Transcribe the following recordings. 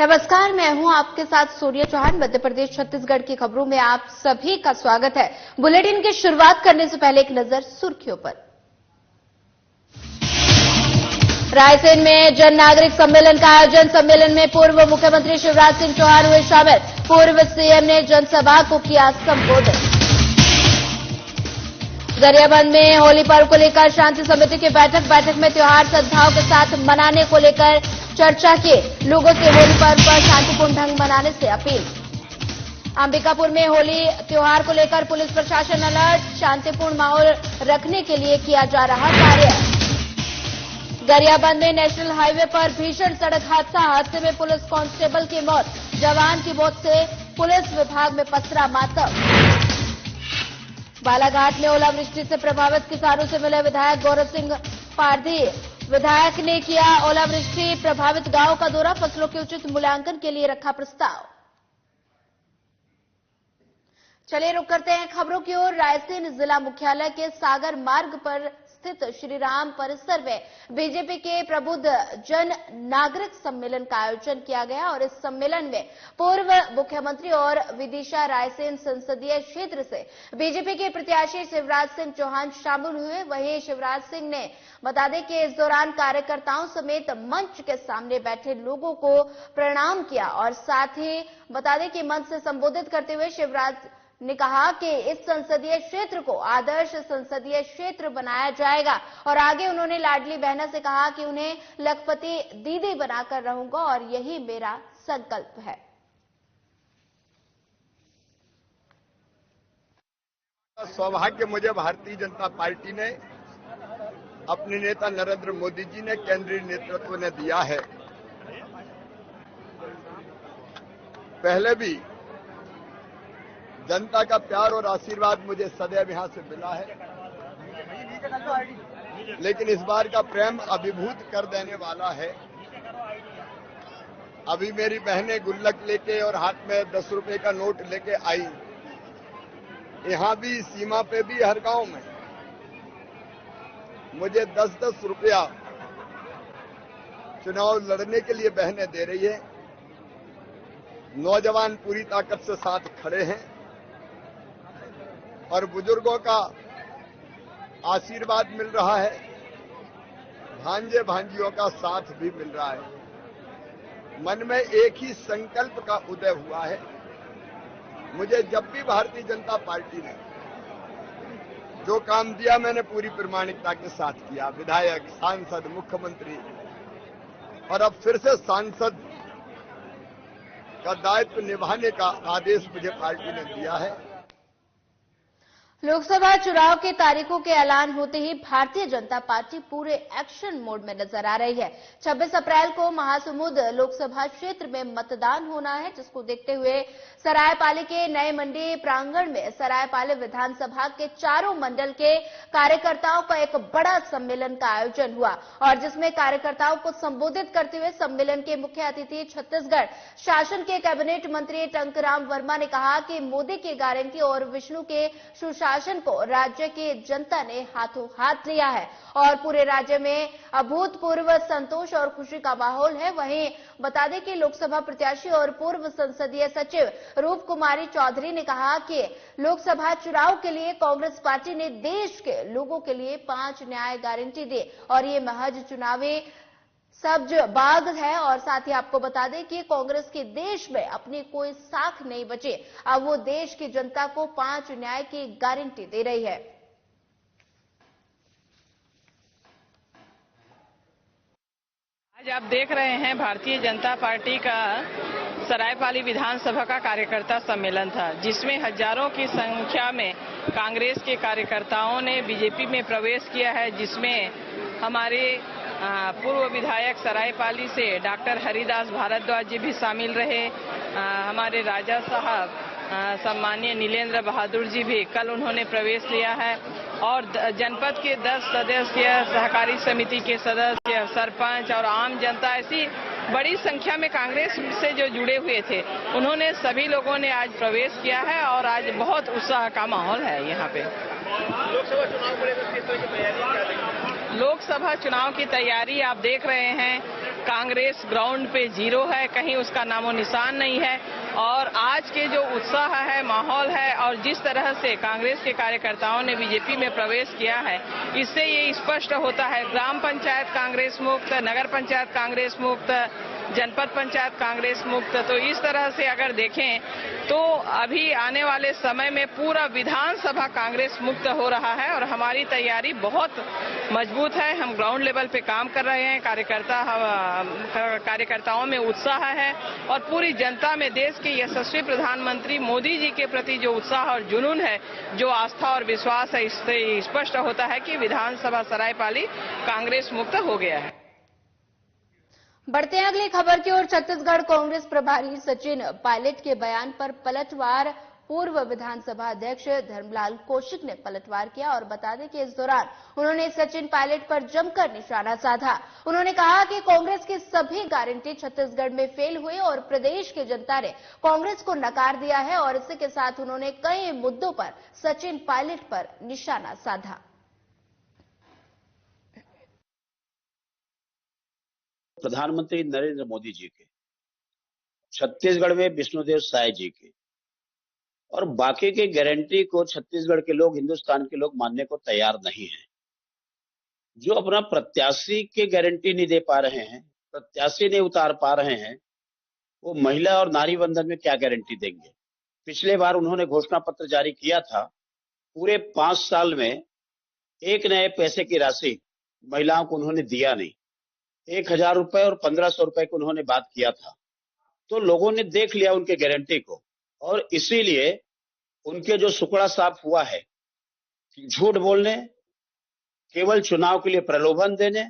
नमस्कार, मैं हूं आपके साथ सोनिया चौहान। मध्य प्रदेश छत्तीसगढ़ की खबरों में आप सभी का स्वागत है। बुलेटिन की शुरुआत करने से पहले एक नजर सुर्खियों पर। रायसेन में जन नागरिक सम्मेलन का आयोजन। सम्मेलन में पूर्व मुख्यमंत्री शिवराज सिंह चौहान हुए शामिल। पूर्व सीएम ने जनसभा को किया संबोधित। गरियाबंद में होली पर्व को लेकर शांति समिति की बैठक में त्योहार सद्भाव के साथ मनाने को लेकर चर्चा की। लोगों से होली पर्व पर शांतिपूर्ण ढंग मनाने से अपील। अंबिकापुर में होली त्योहार को लेकर पुलिस प्रशासन अलर्ट। शांतिपूर्ण माहौल रखने के लिए किया जा रहा कार्य। गरियाबंद में नेशनल हाईवे पर भीषण सड़क हादसे में पुलिस कांस्टेबल की मौत। जवान की मौत से पुलिस विभाग में पसरा मातम। बालाघाट में ओलावृष्टि से प्रभावित किसानों से मिले विधायक गौरव सिंह पारधी। विधायक ने किया ओलावृष्टि प्रभावित गांव का दौरा। फसलों के उचित मूल्यांकन के लिए रखा प्रस्ताव। चलिए रुक करते हैं खबरों की ओर। रायसेन जिला मुख्यालय के सागर मार्ग पर स्थित श्री राम परिसर में बीजेपी के प्रबुद्ध जन नागरिक सम्मेलन का आयोजन किया गया और इस सम्मेलन में पूर्व मुख्यमंत्री और विदिशा रायसेन संसदीय क्षेत्र से बीजेपी के प्रत्याशी शिवराज सिंह चौहान शामिल हुए। वहीं शिवराज सिंह ने बता दें कि इस दौरान कार्यकर्ताओं समेत मंच के सामने बैठे लोगों को प्रणाम किया और साथ ही बता दें कि मंच से संबोधित करते हुए शिवराज ने कहा कि इस संसदीय क्षेत्र को आदर्श संसदीय क्षेत्र बनाया जाएगा और आगे उन्होंने लाडली बहना से कहा कि उन्हें लखपति दीदी बनाकर रहूंगा और यही मेरा संकल्प है। सौभाग्य मुझे भारतीय जनता पार्टी ने अपने नेता नरेंद्र मोदी जी ने केंद्रीय नेतृत्व ने दिया है। पहले भी जनता का प्यार और आशीर्वाद मुझे सदैव यहां से मिला है, लेकिन इस बार का प्रेम अभिभूत कर देने वाला है। अभी मेरी बहनें गुल्लक लेके और हाथ में 10 रुपए का नोट लेके आई। यहां भी सीमा पे भी हर गांव में मुझे 10-10 रुपया चुनाव लड़ने के लिए बहनें दे रही है। नौजवान पूरी ताकत से साथ खड़े हैं और बुजुर्गों का आशीर्वाद मिल रहा है। भांजे भांजियों का साथ भी मिल रहा है। मन में एक ही संकल्प का उदय हुआ है। मुझे जब भी भारतीय जनता पार्टी ने जो काम दिया मैंने पूरी प्रामाणिकता के साथ किया। विधायक, सांसद, मुख्यमंत्री और अब फिर से सांसद का दायित्व निभाने का आदेश मुझे पार्टी ने दिया है। लोकसभा चुनाव की तारीखों के ऐलान होते ही भारतीय जनता पार्टी पूरे एक्शन मोड में नजर आ रही है। 26 अप्रैल को महासमुंद लोकसभा क्षेत्र में मतदान होना है, जिसको देखते हुए सरायपाली के नए मंडी प्रांगण में सरायपाली विधानसभा के चारों मंडल के कार्यकर्ताओं का एक बड़ा सम्मेलन का आयोजन हुआ और जिसमें कार्यकर्ताओं को संबोधित करते हुए सम्मेलन के मुख्य अतिथि छत्तीसगढ़ शासन के कैबिनेट मंत्री टंकराम वर्मा ने कहा कि मोदी की गारंटी और विष्णु के शासन को राज्य की जनता ने हाथों हाथ लिया है और पूरे राज्य में अभूतपूर्व संतोष और खुशी का माहौल है। वहीं बता दें कि लोकसभा प्रत्याशी और पूर्व संसदीय सचिव रूप कुमारी चौधरी ने कहा कि लोकसभा चुनाव के लिए कांग्रेस पार्टी ने देश के लोगों के लिए 5 न्याय गारंटी दी और ये महज चुनावी सब्ज बाग है। और साथ ही आपको बता दें कि कांग्रेस के देश में अपनी कोई साख नहीं बची। अब वो देश की जनता को 5 न्याय की गारंटी दे रही है। आज आप देख रहे हैं भारतीय जनता पार्टी का सरायपाली विधानसभा का कार्यकर्ता सम्मेलन था, जिसमें हजारों की संख्या में कांग्रेस के कार्यकर्ताओं ने बीजेपी में प्रवेश किया है, जिसमें हमारे पूर्व विधायक सरायपाली से डॉक्टर हरिदास भारद्वाज जी भी शामिल रहे। हमारे राजा साहब सम्मानीय नीलेंद्र बहादुर जी भी कल उन्होंने प्रवेश लिया है और जनपद के 10 सदस्य, सहकारी समिति के सदस्य, सरपंच और आम जनता, ऐसी बड़ी संख्या में कांग्रेस से जो जुड़े हुए थे, उन्होंने सभी लोगों ने आज प्रवेश किया है और आज बहुत उत्साह का माहौल है यहाँ पे। लोकसभा चुनाव को लेकर किस तरह की तैयारी? लोकसभा चुनाव की तैयारी आप देख रहे हैं कांग्रेस ग्राउंड पे जीरो है, कहीं उसका नामो निशान नहीं है। और आज के जो उत्साह है, माहौल है और जिस तरह से कांग्रेस के कार्यकर्ताओं ने बीजेपी में प्रवेश किया है, इससे ये स्पष्ट होता है ग्राम पंचायत कांग्रेस मुक्त, नगर पंचायत कांग्रेस मुक्त, जनपद पंचायत कांग्रेस मुक्त। तो इस तरह से अगर देखें तो अभी आने वाले समय में पूरा विधानसभा कांग्रेस मुक्त हो रहा है और हमारी तैयारी बहुत मजबूत है। हम ग्राउंड लेवल पे काम कर रहे हैं, कार्यकर्ताओं में उत्साह है और पूरी जनता में देश के यशस्वी प्रधानमंत्री मोदी जी के प्रति जो उत्साह और जुनून है, जो आस्था और विश्वास है, इससे स्पष्ट होता है कि विधानसभा सरायपाली कांग्रेस मुक्त हो गया है। बढ़ते हैं अगली खबर की ओर। छत्तीसगढ़ कांग्रेस प्रभारी सचिन पायलट के बयान पर पलटवार। पूर्व विधानसभा अध्यक्ष धर्मलाल कौशिक ने पलटवार किया और बता दें कि इस दौरान उन्होंने सचिन पायलट पर जमकर निशाना साधा। उन्होंने कहा कि कांग्रेस की सभी गारंटी छत्तीसगढ़ में फेल हुई और प्रदेश की जनता ने कांग्रेस को नकार दिया है और इसी के साथ उन्होंने कई मुद्दों पर सचिन पायलट पर निशाना साधा। प्रधानमंत्री नरेंद्र मोदी जी के, छत्तीसगढ़ में विष्णुदेव साय जी के और बाकी के गारंटी को छत्तीसगढ़ के लोग, हिंदुस्तान के लोग मानने को तैयार नहीं हैं। जो अपना प्रत्याशी के गारंटी नहीं दे पा रहे हैं, प्रत्याशी नहीं उतार पा रहे हैं, वो महिला और नारी बंधन में क्या गारंटी देंगे। पिछले बार उन्होंने घोषणा पत्र जारी किया था, पूरे 5 साल में एक नए पैसे की राशि महिलाओं को उन्होंने दिया नहीं। 1000 रुपए और 1500 रुपए को उन्होंने बात किया था। तो लोगों ने देख लिया उनके गारंटी को और इसीलिए उनके जो सुकड़ा साफ हुआ है, झूठ बोलने, केवल चुनाव के लिए प्रलोभन देने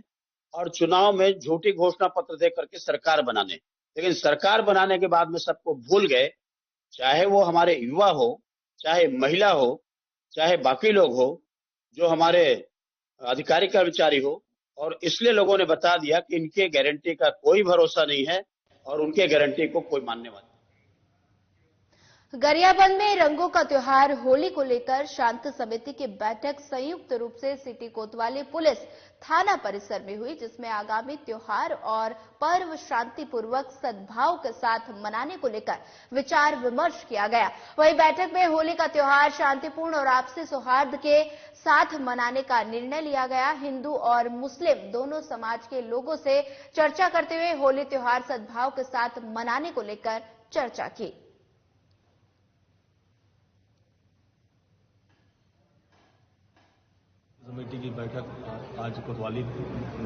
और चुनाव में झूठी घोषणा पत्र दे करके सरकार बनाने। लेकिन सरकार बनाने के बाद में सबको भूल गए, चाहे वो हमारे युवा हो, चाहे महिला हो, चाहे बाकी लोग हो, जो हमारे अधिकारी कर्मचारी हो, और इसलिए लोगों ने बता दिया कि इनके गारंटी का कोई भरोसा नहीं है और उनके गारंटी को कोई मानने वाला। गरियाबंद में रंगों का त्योहार होली को लेकर शांति समिति की बैठक संयुक्त रूप से सिटी कोतवाली पुलिस थाना परिसर में हुई, जिसमें आगामी त्योहार और पर्व शांतिपूर्वक सद्भाव के साथ मनाने को लेकर विचार विमर्श किया गया। वहीं बैठक में होली का त्योहार शांतिपूर्ण और आपसी सौहार्द के साथ मनाने का निर्णय लिया गया। हिंदू और मुस्लिम दोनों समाज के लोगों से चर्चा करते हुए होली त्योहार सद्भाव के साथ मनाने को लेकर चर्चा की। समिति की बैठक आज कोतवाली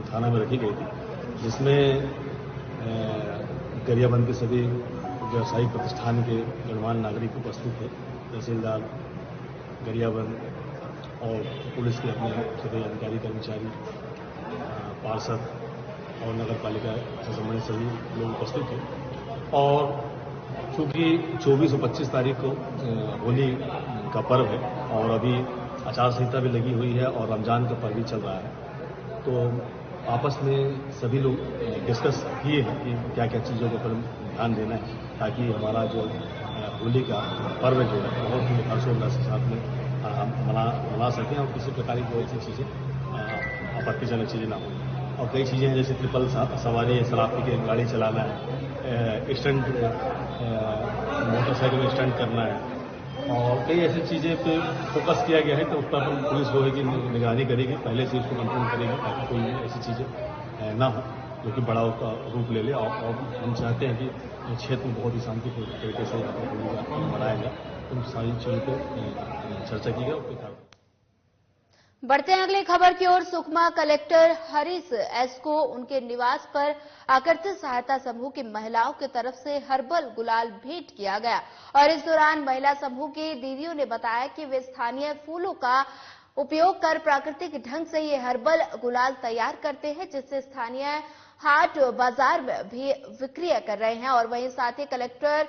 थाना में रखी गई थी, जिसमें गरियाबंद के सभी व्यावसायिक प्रतिष्ठान के गणमान्य नागरिक उपस्थित थे। तहसीलदार गरियाबंद और पुलिस के अपने सभी अधिकारी कर्मचारी, पार्षद और नगर पालिका से संबंधित सभी लोग उपस्थित थे। और चूंकि 24 और 25 तारीख को होली का पर्व है और अभी आचार संहिता भी लगी हुई है और रमजान का पर्व भी चल रहा है, तो आपस में सभी लोग डिस्कस किए हैं कि क्या क्या चीज़ों के ऊपर ध्यान देना है, ताकि हमारा जो होली का पर्व जो है बहुत ही हर्षोल्लास के साथ में मना सकें और किसी प्रकार की कोई ऐसी चीज़ें आपत्तिजनक चीज़ें ना हो। और कई चीज़ें हैं जैसे ट्रिपल सवारी, शराब पी के गाड़ी चलाना है, स्टंट, मोटरसाइकिल में स्टंट करना है और कई ऐसी चीज़ें पे फोकस किया गया है। तो उस पर पुलिस जो है कि निगरानी करेगी, पहले से उसको कंट्रोल करेगी ताकि कोई ऐसी चीज़ें ना हो जो कि बड़ा उसका रूप ले ले। और हम चाहते हैं कि क्षेत्र में बहुत ही शांतिपूर्ण तरीके से होली मनाया जाए। उन सारी चीज़ों पर चर्चा की गई। बढ़ते हैं अगली खबर की ओर। सुकमा कलेक्टर हरीश एस को उनके निवास पर आकृति सहायता समूह की महिलाओं की तरफ से हर्बल गुलाल भेंट किया गया और इस दौरान महिला समूह की दीदियों ने बताया कि वे स्थानीय फूलों का उपयोग कर प्राकृतिक ढंग से ये हर्बल गुलाल तैयार करते हैं, जिससे स्थानीय हाट बाजार में भी विक्रय कर रहे हैं। और वहीं साथ ही कलेक्टर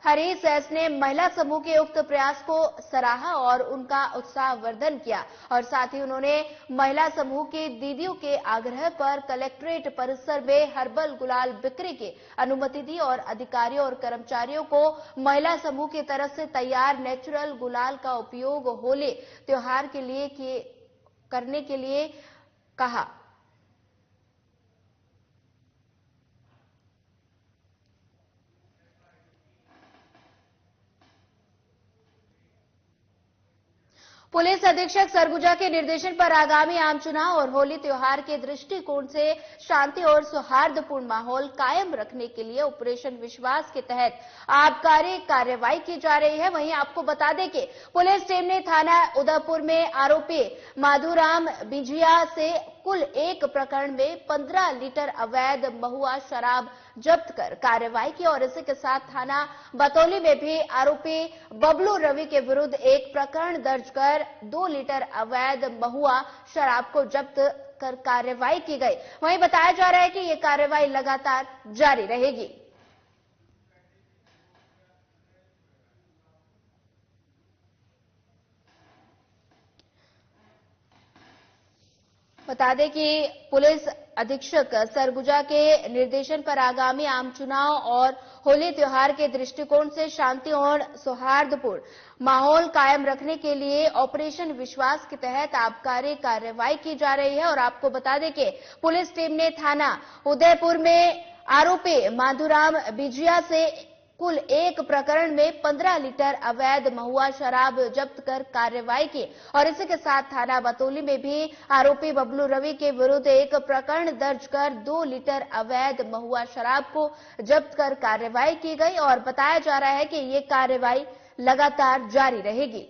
हरीश एस ने महिला समूह के उक्त प्रयास को सराहा और उनका उत्साहवर्धन किया और साथ ही उन्होंने महिला समूह की दीदियों के आग्रह पर कलेक्ट्रेट परिसर में हर्बल गुलाल बिक्री की अनुमति दी और अधिकारियों और कर्मचारियों को महिला समूह की तरफ से तैयार नेचुरल गुलाल का उपयोग होली त्योहार के लिए करने के लिए कहा। पुलिस अधीक्षक सरगुजा के निर्देशन पर आगामी आम चुनाव और होली त्योहार के दृष्टिकोण से शांति और सौहार्दपूर्ण माहौल कायम रखने के लिए ऑपरेशन विश्वास के तहत आबकारी कार्रवाई की जा रही है। वहीं आपको बता दें कि पुलिस टीम ने थाना उदयपुर में आरोपी माधुराम बिजिया से कुल एक प्रकरण में 15 लीटर अवैध महुआ शराब जब्त कर कार्रवाई की और इसी के साथ थाना बतौली में भी आरोपी बबलू रवि के विरुद्ध एक प्रकरण दर्ज कर 2 लीटर अवैध महुआ शराब को जब्त कर कार्रवाई की गई। वहीं बताया जा रहा है कि ये कार्रवाई लगातार जारी रहेगी। बता दें कि पुलिस अधीक्षक सरगुजा के निर्देशन पर आगामी आम चुनाव और होली त्योहार के दृष्टिकोण से शांति और सौहार्दपूर्ण माहौल कायम रखने के लिए ऑपरेशन विश्वास के तहत आबकारी कार्रवाई की जा रही है। और आपको बता दें कि पुलिस टीम ने थाना उदयपुर में आरोपी माधुराम बिजिया से कुल एक प्रकरण में 15 लीटर अवैध महुआ शराब जब्त कर कार्रवाई की और इसी के साथ थाना बतौली में भी आरोपी बबलू रवि के विरुद्ध एक प्रकरण दर्ज कर 2 लीटर अवैध महुआ शराब को जब्त कर कार्रवाई की गई और बताया जा रहा है कि ये कार्रवाई लगातार जारी रहेगी।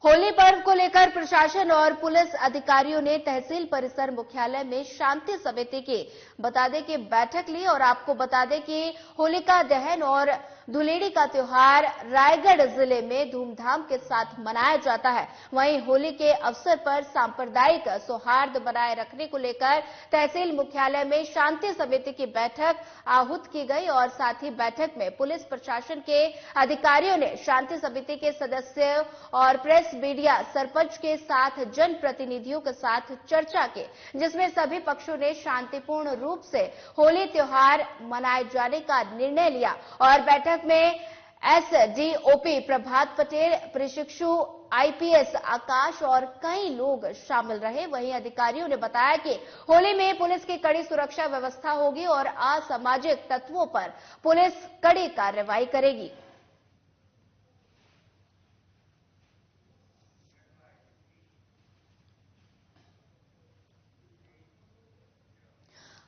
होली पर्व को लेकर प्रशासन और पुलिस अधिकारियों ने तहसील परिसर मुख्यालय में शांति समिति की बता दें कि बैठक ली और आपको बता दें कि होलिका दहन और धुलेड़ी का त्योहार रायगढ़ जिले में धूमधाम के साथ मनाया जाता है। वहीं होली के अवसर पर सांप्रदायिक सौहार्द बनाए रखने को लेकर तहसील मुख्यालय में शांति समिति की बैठक आहूत की गई और साथ ही बैठक में पुलिस प्रशासन के अधिकारियों ने शांति समिति के सदस्यों और प्रेस मीडिया सरपंच के साथ जनप्रतिनिधियों के साथ चर्चा की, जिसमें सभी पक्षों ने शांतिपूर्ण रूप से होली त्योहार मनाए जाने का निर्णय लिया और बैठक में एसडीओपी प्रभात पटेल, प्रशिक्षु आईपीएस आकाश और कई लोग शामिल रहे। वहीं अधिकारियों ने बताया कि होली में पुलिस की कड़ी सुरक्षा व्यवस्था होगी और असामाजिक तत्वों पर पुलिस कड़ी कार्रवाई करेगी।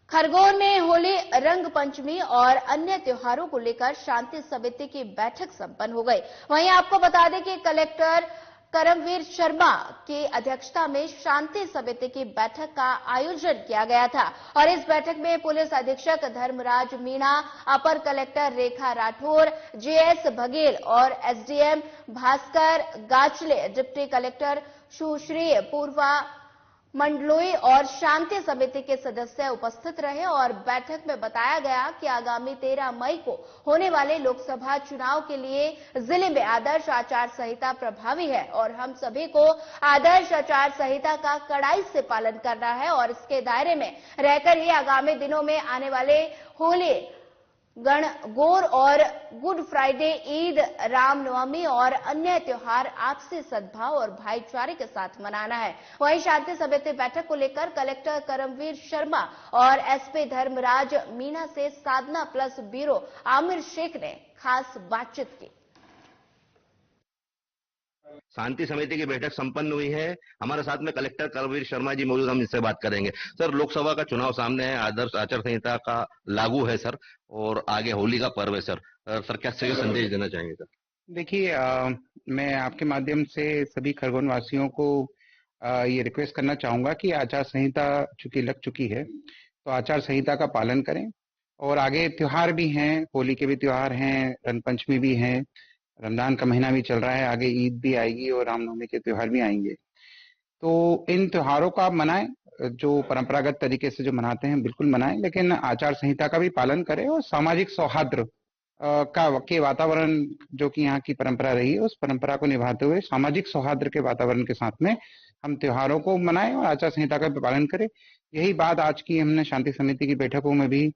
खरगोन में होली, रंग पंचमी और अन्य त्योहारों को लेकर शांति समिति की बैठक संपन्न हो गई। वहीं आपको बता दें कि कलेक्टर करमवीर शर्मा की अध्यक्षता में शांति समिति की बैठक का आयोजन किया गया था और इस बैठक में पुलिस अधीक्षक धर्मराज मीणा, अपर कलेक्टर रेखा राठौर, जेएस बघेल और SDM Bhaskar Gachle, deputy collector Sushri Purva Mandloi और शांति समिति के सदस्य उपस्थित रहे और बैठक में बताया गया कि आगामी 13 मई को होने वाले लोकसभा चुनाव के लिए जिले में आदर्श आचार संहिता प्रभावी है और हम सभी को आदर्श आचार संहिता का कड़ाई से पालन करना है और इसके दायरे में रहकर ही आगामी दिनों में आने वाले होली, गणगौर और गुड फ्राइडे, ईद, रामनवमी और अन्य त्योहार आपसी सद्भाव और भाईचारे के साथ मनाना है। वहीं शांति समिति बैठक को लेकर कलेक्टर करमवीर शर्मा और एसपी धर्मराज मीणा से साधना प्लस ब्यूरो आमिर शेख ने खास बातचीत की। शांति समिति की बैठक संपन्न हुई है। हमारे साथ में कलेक्टर करमवीर शर्मा जी मौजूद, हम इससे बात करेंगे। सर, लोकसभा का चुनाव सामने है, आदर्श आचार संहिता का लागू है सर, और आगे होली का पर्व है सर। सर, क्या संदेश देना चाहेंगे सर? देखिए, मैं आपके माध्यम से सभी खरगोन वासियों को ये रिक्वेस्ट करना चाहूंगा कि आचार संहिता चूंकि लग चुकी है तो आचार संहिता का पालन करें और आगे त्योहार भी हैं, होली के भी त्योहार हैं, रंग पंचमी भी हैं, रमजान का महीना भी चल रहा है, आगे ईद भी आएगी और रामनवमी के त्योहार भी आएंगे। तो इन त्योहारों का आप मनाएं, जो परंपरागत तरीके से जो मनाते हैं बिल्कुल मनाएं, लेकिन आचार संहिता का भी पालन करें और सामाजिक सौहार्द के वातावरण जो कि यहाँ की परंपरा रही है उस परंपरा को निभाते हुए सामाजिक सौहार्द के वातावरण के साथ में हम त्योहारों को मनाएं और आचार संहिता का भी पालन करें। यही बात आज की हमने शांति समिति की बैठकों में भी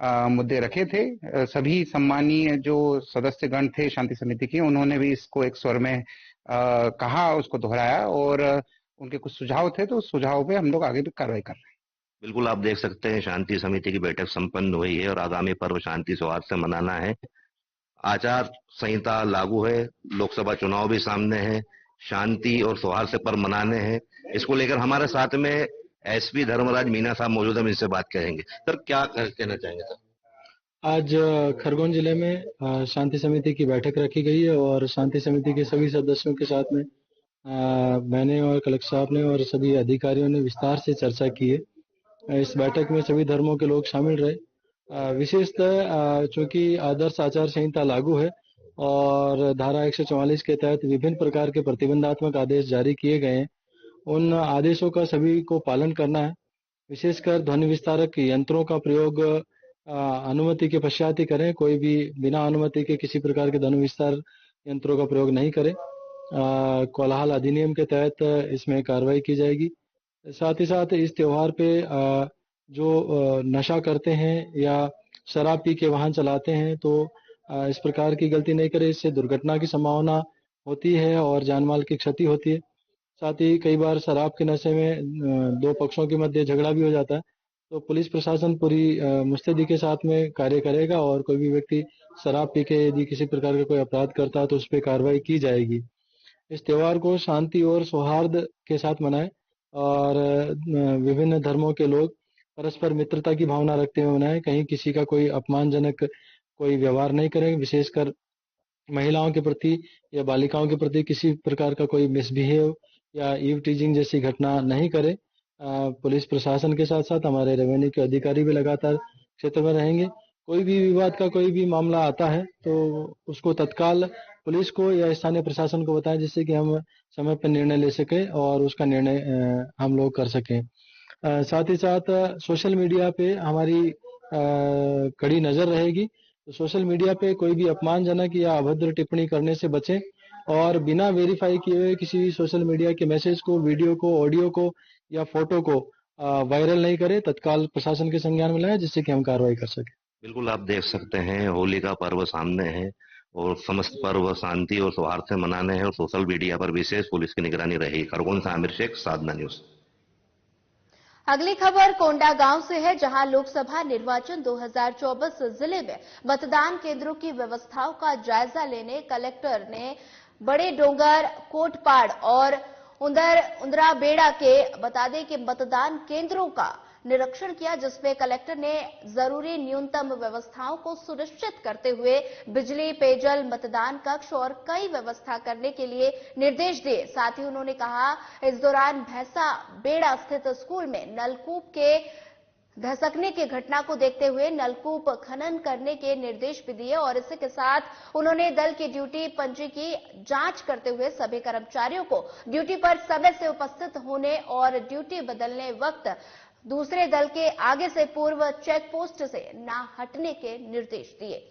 मुद्दे रखे थे। सभी सम्मानीय जो सदस्यगण थे शांति समिति के, उन्होंने भी इसको एक स्वर में कहा, उसको दोहराया और उनके कुछ सुझाव थे, तो उस सुझाव पे हम लोग आगे भी कार्रवाई कर रहे हैं। बिल्कुल आप देख सकते हैं शांति समिति की बैठक संपन्न हुई है और आगामी पर्व शांति सौहार्द से मनाना है। आचार संहिता लागू है, लोकसभा चुनाव भी सामने है, शांति और सौहार्द से पर्व मनाने हैं। इसको लेकर हमारे साथ में एसपी धर्मराज मीना साहब मौजूद है, इनसे बात करेंगे। सर क्या कहना चाहेंगे सर? आज खरगोन जिले में शांति समिति की बैठक रखी गई है और शांति समिति के सभी सदस्यों के साथ में मैंने और कलेक्टर साहब ने और सभी अधिकारियों ने विस्तार से चर्चा की है। इस बैठक में सभी धर्मों के लोग शामिल रहे। विशेषतः चूंकि आदर्श आचार संहिता लागू है और धारा 144 के तहत विभिन्न प्रकार के प्रतिबंधात्मक आदेश जारी किए गए हैं, उन आदेशों का सभी को पालन करना है। विशेषकर ध्वनि विस्तारक यंत्रों का प्रयोग अनुमति के पश्चात ही करें। कोई भी बिना अनुमति के किसी प्रकार के ध्वनि विस्तार यंत्रों का प्रयोग नहीं करें। कोलाहल अधिनियम के तहत इसमें कार्रवाई की जाएगी। साथ ही साथ इस त्योहार पे जो नशा करते हैं या शराब पी के वाहन चलाते हैं तो इस प्रकार की गलती नहीं करें। इससे दुर्घटना की संभावना होती है और जान माल की क्षति होती है। साथ ही कई बार शराब के नशे में दो पक्षों के मध्य झगड़ा भी हो जाता है, तो पुलिस प्रशासन पूरी मुस्तैदी के साथ में कार्य करेगा और कोई भी व्यक्ति शराब पी के यदि किसी प्रकार का कोई अपराध करता है तो उस पर कार्रवाई की जाएगी। इस त्योहार को शांति और सौहार्द के साथ मनाएं और विभिन्न धर्मों के लोग परस्पर मित्रता की भावना रखते हुए मनाएं। कहीं किसी का कोई अपमानजनक कोई व्यवहार नहीं करें। विशेषकर महिलाओं के प्रति या बालिकाओं के प्रति किसी प्रकार का कोई मिसबिहेव या ईव टीजिंग जैसी घटना नहीं करे। पुलिस प्रशासन के साथ साथ हमारे रेवेन्यू के अधिकारी भी लगातार क्षेत्र में रहेंगे। कोई भी विवाद का कोई भी मामला आता है तो उसको तत्काल पुलिस को या स्थानीय प्रशासन को बताएं, जिससे कि हम समय पर निर्णय ले सके और उसका निर्णय हम लोग कर सकें। साथ ही साथ सोशल मीडिया पे हमारी कड़ी नजर रहेगी। तो सोशल मीडिया पे कोई भी अपमानजनक या अभद्र टिप्पणी करने से बचें और बिना वेरीफाई किए हुए किसी भी सोशल मीडिया के मैसेज को, वीडियो को, ऑडियो को या फोटो को वायरल नहीं करें। तत्काल प्रशासन के संज्ञान में लाएं, जिससे कि हम कार्रवाई कर सकें। बिल्कुल आप देख सकते हैं होली का पर्व सामने है और समस्त पर्व शांति और सौहार्द से मनाने हैं और सोशल मीडिया पर विशेष पुलिस की निगरानी रहेगी। खरगोन से आमिर शेख, साधना न्यूज। अगली खबर कोंडा गांव से है, जहां लोकसभा निर्वाचन 2024 जिले में मतदान केंद्रों की व्यवस्थाओं का जायजा लेने कलेक्टर ने बड़े डोंगर, कोटपाड़ और उंदरा बेड़ा के बता दें कि मतदान केंद्रों का निरीक्षण किया, जिसमें कलेक्टर ने जरूरी न्यूनतम व्यवस्थाओं को सुनिश्चित करते हुए बिजली, पेयजल, मतदान कक्ष और कई व्यवस्था करने के लिए निर्देश दिए। साथ ही उन्होंने कहा इस दौरान भैंसा बेड़ा स्थित स्कूल में नलकूप के धसकने की घटना को देखते हुए नलकूप खनन करने के निर्देश भी दिए और इसी के साथ उन्होंने दल की ड्यूटी पंजी की जांच करते हुए सभी कर्मचारियों को ड्यूटी पर समय से उपस्थित होने और ड्यूटी बदलने वक्त दूसरे दल के आगे से पूर्व चेक पोस्ट से न हटने के निर्देश दिए।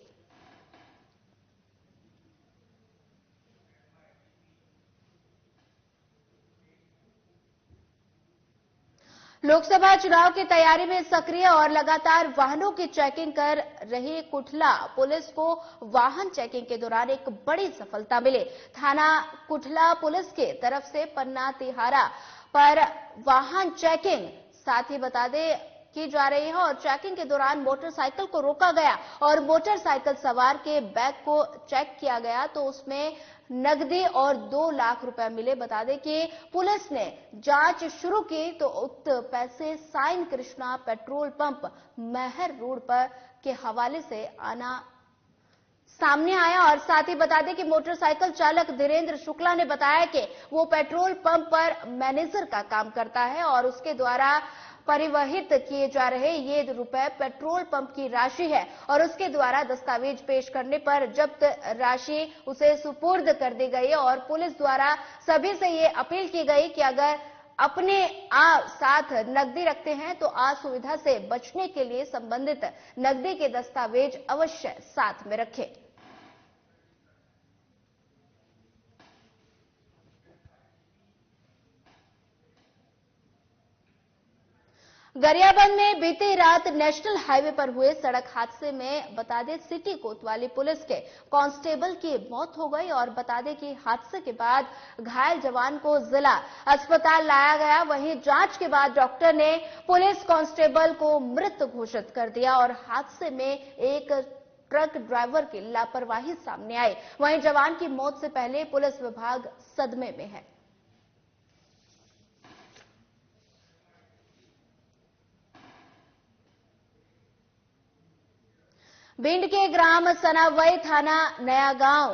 लोकसभा चुनाव की तैयारी में सक्रिय और लगातार वाहनों की चेकिंग कर रही कुठला पुलिस को वाहन चेकिंग के दौरान एक बड़ी सफलता मिली। थाना कुठला पुलिस के तरफ से पन्ना तिहारा पर वाहन चेकिंग साथ ही बता दें की जा रही है और चेकिंग के दौरान मोटरसाइकिल को रोका गया और मोटरसाइकिल सवार के बैग को चेक किया गया तो उसमें नकदी और 2 लाख रुपए मिले। बता दें कि पुलिस ने जांच शुरू की तो उक्त पैसे साइन कृष्णा पेट्रोल पंप महर रोड पर के हवाले से आना सामने आया और साथ ही बता दें कि मोटरसाइकिल चालक धीरेन्द्र शुक्ला ने बताया कि वो पेट्रोल पंप पर मैनेजर का काम करता है और उसके द्वारा परिवहित किए जा रहे ये रुपए पेट्रोल पंप की राशि है और उसके द्वारा दस्तावेज पेश करने पर जब्त राशि उसे सुपुर्द कर दी गई और पुलिस द्वारा सभी से ये अपील की गई कि अगर अपने आप साथ नकदी रखते हैं तो असुविधा से बचने के लिए संबंधित नकदी के दस्तावेज अवश्य साथ में रखें। गरियाबंद में बीती रात नेशनल हाईवे पर हुए सड़क हादसे में बता दें सिटी कोतवाली पुलिस के कांस्टेबल की मौत हो गई और बता दें कि हादसे के बाद घायल जवान को जिला अस्पताल लाया गया। वहीं जांच के बाद डॉक्टर ने पुलिस कांस्टेबल को मृत घोषित कर दिया और हादसे में एक ट्रक ड्राइवर की लापरवाही सामने आई। वहीं जवान की मौत से पहले पुलिस विभाग सदमे में है। भिंड के ग्राम सनावई थाना नया गांव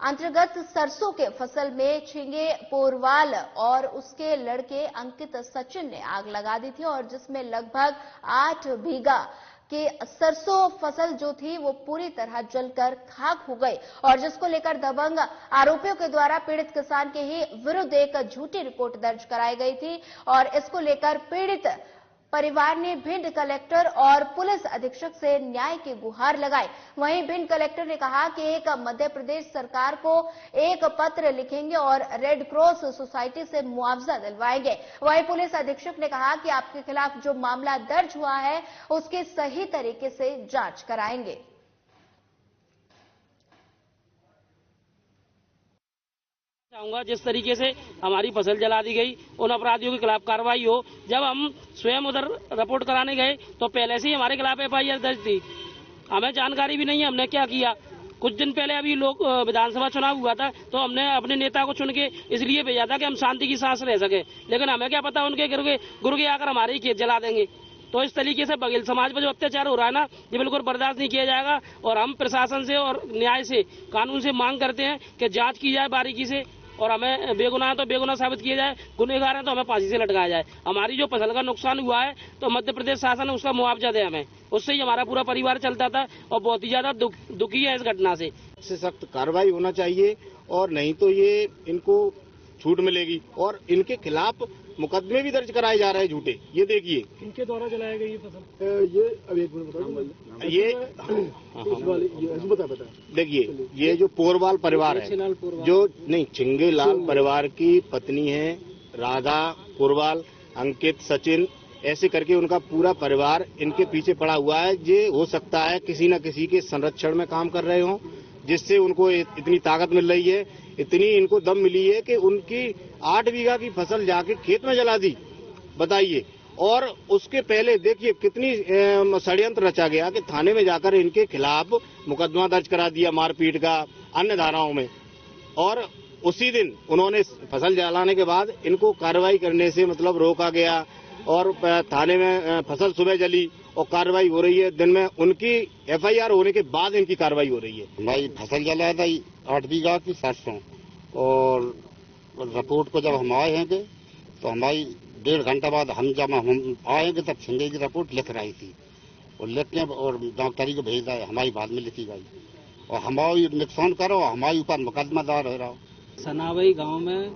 अंतर्गत सरसों के फसल में छिंगे पोरवाल और उसके लड़के अंकित सचिन ने आग लगा दी थी और जिसमें लगभग 8 बीघा की सरसों फसल जो थी वो पूरी तरह जलकर खाक हो गई और जिसको लेकर दबंग आरोपियों के द्वारा पीड़ित किसान के ही विरुद्ध एक झूठी रिपोर्ट दर्ज कराई गई थी और इसको लेकर पीड़ित परिवार ने भिंड कलेक्टर और पुलिस अधीक्षक से न्याय की गुहार लगाई। वहीं भिंड कलेक्टर ने कहा कि एक मध्य प्रदेश सरकार को एक पत्र लिखेंगे और रेड क्रॉस सोसाइटी से मुआवजा दिलवाएंगे। वहीं पुलिस अधीक्षक ने कहा कि आपके खिलाफ जो मामला दर्ज हुआ है उसकी सही तरीके से जांच कराएंगे। चाहूंगा जिस तरीके से हमारी फसल जला दी गई उन अपराधियों के खिलाफ कार्रवाई हो। जब हम स्वयं उधर रिपोर्ट कराने गए तो पहले से ही हमारे खिलाफ एफआईआर दर्ज थी। हमें जानकारी भी नहीं है हमने क्या किया। कुछ दिन पहले अभी लोग विधानसभा चुनाव हुआ था तो हमने अपने नेता को चुन के इसलिए भेजा था कि हम शांति की सांस रह सके, लेकिन हमें क्या पता उनके गुर्गे आकर हमारे ही खेत जला देंगे। तो इस तरीके से बघेल समाज पर जो अत्याचार हो रहा है ना, ये बिल्कुल बर्दाश्त नहीं किया जाएगा और हम प्रशासन से और न्याय से, कानून से मांग करते हैं कि जांच की जाए बारीकी से और हमें बेगुनाह तो बेगुनाह साबित किया जाए, गुनहगार हैं तो हमें फांसी से लटकाया जाए। हमारी जो फसल का नुकसान हुआ है तो मध्य प्रदेश शासन उसका मुआवजा दे हमें, उससे ही हमारा पूरा परिवार चलता था और बहुत ही ज्यादा दुखी है इस घटना से। सख्त कार्रवाई होना चाहिए और नहीं तो ये इनको छूट मिलेगी और इनके खिलाफ मुकदमे भी दर्ज कराए जा रहे हैं झूठे। ये देखिए इनके द्वारा जलाया गई ये फसल, ये अब एक मिनट बता देखिए ये जो पोरवाल परिवार है, जो नहीं छिंगेलाल परिवार की पत्नी है राधा पोरवाल, अंकित, सचिन, ऐसे करके उनका पूरा परिवार इनके पीछे पड़ा हुआ है। ये हो सकता है किसी न किसी के संरक्षण में काम कर रहे हों, जिससे उनको इतनी ताकत मिल रही है, इतनी इनको दम मिली है कि उनकी 8 बीघा की फसल जाके खेत में जला दी। बताइए। और उसके पहले देखिए कितनी षड्यंत्र रचा गया कि थाने में जाकर इनके खिलाफ मुकदमा दर्ज करा दिया मारपीट का, अन्य धाराओं में। और उसी दिन उन्होंने फसल जलाने के बाद इनको कार्रवाई करने से मतलब रोका गया और थाने में फसल सुबह जली और कार्रवाई हो रही है दिन में। उनकी एफआईआर होने के बाद इनकी कार्रवाई हो रही है। हमारी फसल जला था 8 बीघा की सरसों और रिपोर्ट को जब हम आए हैं तो हमारी 1.5 घंटा बाद जब हम आएंगे तब छिंगे की रिपोर्ट लिख रही थी और लिख के और डॉक्टरी को भेज रहा है, हमारी बाद में लिखी गई और हमारी नुकसान करो, हमारे ऊपर मुकदमा दायर हो रहा हो। सनावई गांव में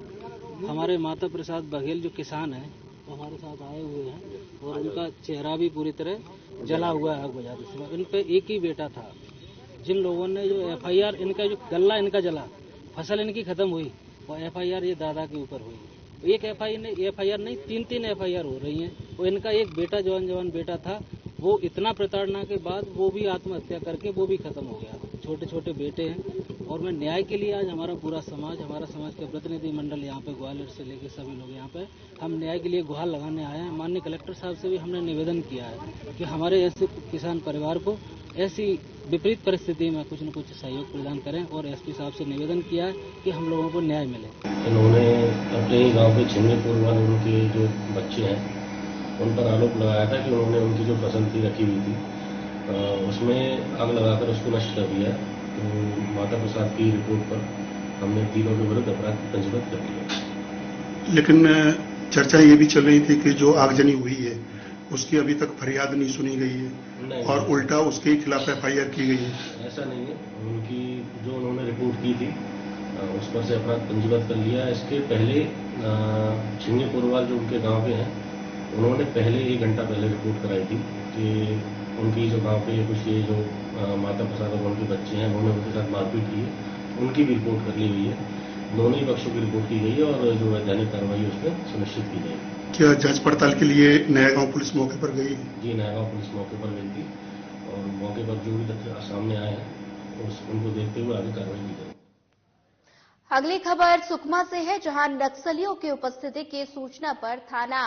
हमारे माता प्रसाद बघेल जो किसान है हमारे साथ आए हुए हैं और उनका चेहरा भी पूरी तरह जला हुआ है आग बुझाने से। इन पे एक ही बेटा था। जिन लोगों ने जो एफआईआर इनका जो गल्ला इनका जला, फसल इनकी खत्म हुई और एफआईआर ये दादा के ऊपर हुई। एक एफआईआर नहीं 3 एफआईआर हो रही हैं और इनका एक बेटा जवान बेटा था, वो इतना प्रताड़ना के बाद वो भी आत्महत्या करके वो भी खत्म हो गया। छोटे छोटे बेटे हैं और मैं न्याय के लिए आज हमारा पूरा समाज, हमारा समाज के प्रतिनिधि मंडल यहाँ पे ग्वालियर से लेकर सभी लोग यहाँ पे हम न्याय के लिए गुहार लगाने आए हैं। माननीय कलेक्टर साहब से भी हमने निवेदन किया है कि हमारे ऐसे किसान परिवार को ऐसी विपरीत परिस्थिति में कुछ न कुछ सहयोग प्रदान करें और एसपी साहब से निवेदन किया है कि हम लोगों को न्याय मिले। इन्होंने अपने गाँव के छिंगेपुर वाले उनके जो बच्चे हैं उन पर आरोप लगाया था कि उन्होंने उनकी जो फसल थी रखी हुई थी उसमें आग लगाकर उसको नष्ट कर दिया। तो माता प्रसाद की रिपोर्ट पर हमने तीनों के विरुद्ध अपराध पंजीबद्ध कर दिया। लेकिन चर्चा ये भी चल रही थी कि जो आगजनी हुई है उसकी अभी तक फरियाद नहीं सुनी गई है और उल्टा उसके खिलाफ एफआईआर की गई है। ऐसा नहीं है, उनकी जो उन्होंने रिपोर्ट की थी उस पर से अपराध पंजीबद्ध कर लिया। इसके पहले छिंगेपुरवाल जो उनके गाँव के हैं उन्होंने पहले 1 घंटा पहले रिपोर्ट कराई थी कि उनकी जो गांव पे कुछ ये जो माता प्रसाद और उनके बच्चे हैं उन्होंने उनके साथ मारपीट की है, उनकी भी रिपोर्ट कर ली हुई है। दोनों ही पक्षों की रिपोर्ट की गई है और जो वैधानिक कार्रवाई उसमें सुनिश्चित की जाएगी। क्या जांच पड़ताल के लिए नयागांव पुलिस मौके पर गई? जी, नयागांव पुलिस मौके पर गई थी और मौके पर जो भी तथ्य सामने आए हैं उनको देखते हुए आगे कार्रवाई की जाएगी। अगली खबर सुकमा से है, जहां नक्सलियों की उपस्थिति की सूचना पर थाना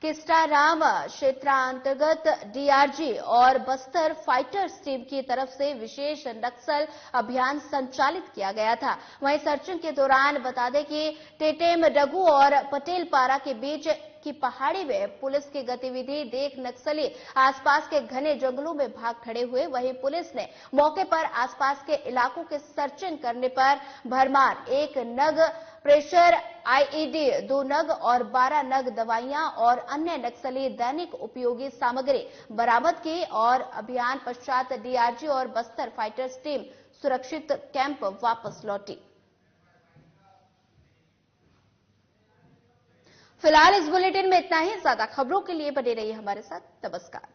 किस्टाराम क्षेत्रांतर्गत डीआरजी और बस्तर फाइटर्स टीम की तरफ से विशेष नक्सल अभियान संचालित किया गया था। वहीं सर्चिंग के दौरान बता दें कि टेटेम डगू और पटेल पारा के बीच की पहाड़ी में पुलिस की गतिविधि देख नक्सली आसपास के घने जंगलों में भाग खड़े हुए। वहीं पुलिस ने मौके पर आसपास के इलाकों के सर्चिंग करने पर भरमार 1 नग प्रेशर आईईडी, 2 नग और 12 नग दवाइयां और अन्य नक्सली दैनिक उपयोगी सामग्री बरामद की और अभियान पश्चात डीआरजी और बस्तर फाइटर्स टीम सुरक्षित कैंप वापस लौटी। फिलहाल इस बुलेटिन में इतना ही। ज्यादा खबरों के लिए बने रहिए हमारे साथ। नमस्कार।